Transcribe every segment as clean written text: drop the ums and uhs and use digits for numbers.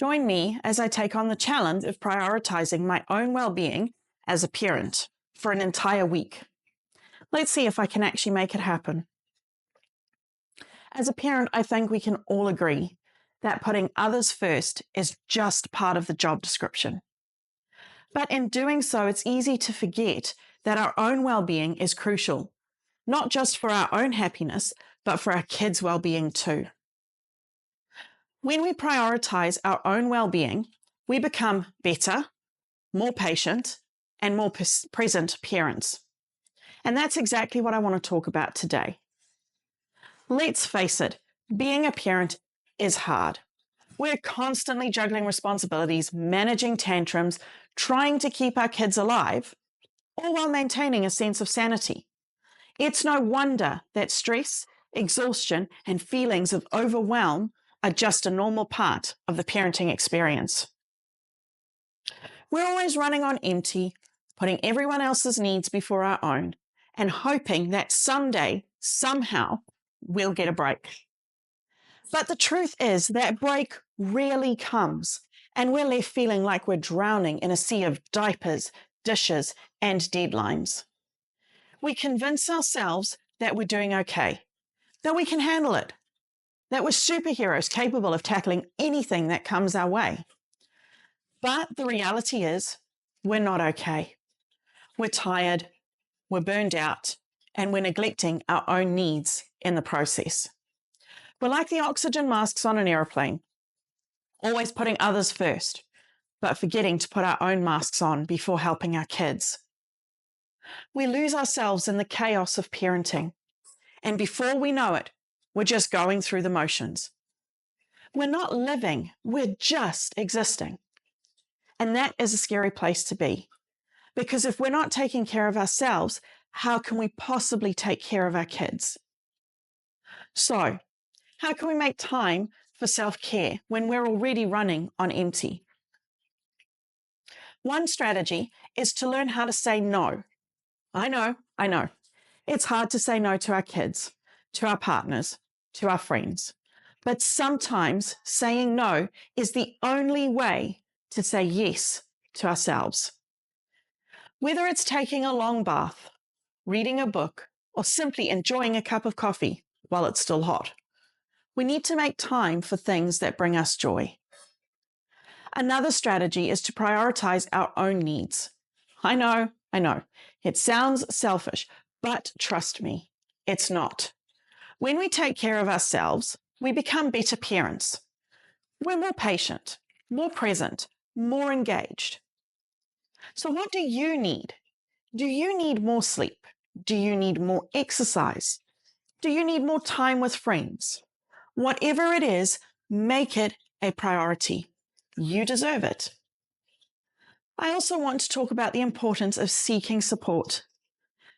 Join me as I take on the challenge of prioritizing my own well-being as a parent for an entire week. Let's see if I can actually make it happen. As a parent, I think we can all agree that putting others first is just part of the job description. But in doing so, it's easy to forget that our own well-being is crucial, not just for our own happiness, but for our kids' well-being too. When we prioritize our own well-being, we become better, more patient, and more present parents. And that's exactly what I want to talk about today. Let's face it, being a parent is hard. We're constantly juggling responsibilities, managing tantrums, trying to keep our kids alive, all while maintaining a sense of sanity. It's no wonder that stress, exhaustion, and feelings of overwhelm are just a normal part of the parenting experience. We're always running on empty, putting everyone else's needs before our own, and hoping that someday, somehow, we'll get a break. But the truth is that break rarely comes, and we're left feeling like we're drowning in a sea of diapers, dishes, and deadlines. We convince ourselves that we're doing okay, that we can handle it, that we're superheroes capable of tackling anything that comes our way. But the reality is, we're not okay. We're tired, we're burned out, and we're neglecting our own needs in the process. We're like the oxygen masks on an aeroplane, always putting others first, but forgetting to put our own masks on before helping our kids. We lose ourselves in the chaos of parenting, and before we know it, we're just going through the motions. We're not living, we're just existing. And that is a scary place to be, because if we're not taking care of ourselves, how can we possibly take care of our kids? So, how can we make time for self-care when we're already running on empty? One strategy is to learn how to say no. I know. It's hard to say no to our kids, to our partners, to our friends. But sometimes saying no is the only way to say yes to ourselves. Whether it's taking a long bath, reading a book, or simply enjoying a cup of coffee while it's still hot, we need to make time for things that bring us joy. Another strategy is to prioritize our own needs. I know. It sounds selfish, but trust me, it's not. When we take care of ourselves, we become better parents. We're more patient, more present, more engaged. So what do you need? Do you need more sleep? Do you need more exercise? Do you need more time with friends? Whatever it is, make it a priority. You deserve it. I also want to talk about the importance of seeking support.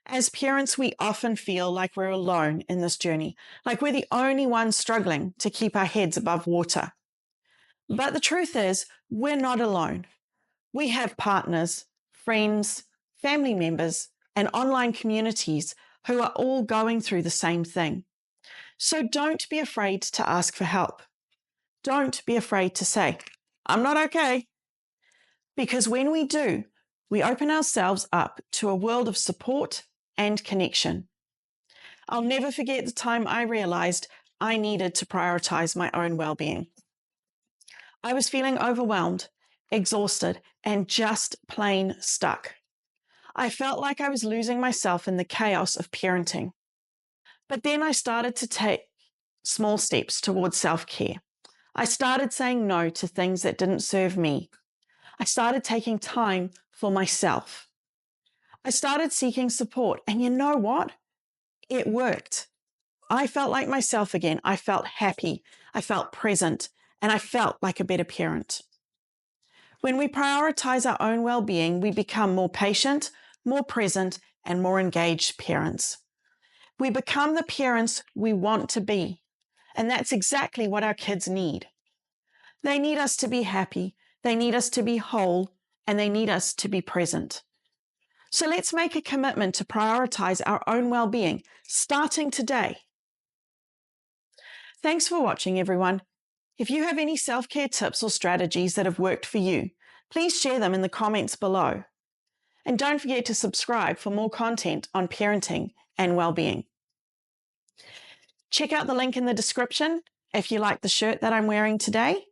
As parents, we often feel like we're alone in this journey, like we're the only ones struggling to keep our heads above water. But the truth is, we're not alone. We have partners, friends, family members, and online communities who are all going through the same thing. So don't be afraid to ask for help. Don't be afraid to say, I'm not okay. Because when we do, we open ourselves up to a world of support and connection. I'll never forget the time I realized I needed to prioritize my own well-being. I was feeling overwhelmed, exhausted, and just plain stuck. I felt like I was losing myself in the chaos of parenting. But then I started to take small steps towards self-care. I started saying no to things that didn't serve me. I started taking time for myself. I started seeking support, and you know what? It worked. I felt like myself again. I felt happy. I felt present, and I felt like a better parent. When we prioritize our own well-being, we become more patient, more present, and more engaged parents. We become the parents we want to be, and that's exactly what our kids need. They need us to be happy, they need us to be whole, and they need us to be present. So let's make a commitment to prioritize our own well-being, starting today. Thanks for watching, everyone. If you have any self-care tips or strategies that have worked for you, please share them in the comments below. And don't forget to subscribe for more content on parenting and well-being. Check out the link in the description if you like the shirt that I'm wearing today.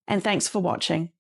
And thanks for watching.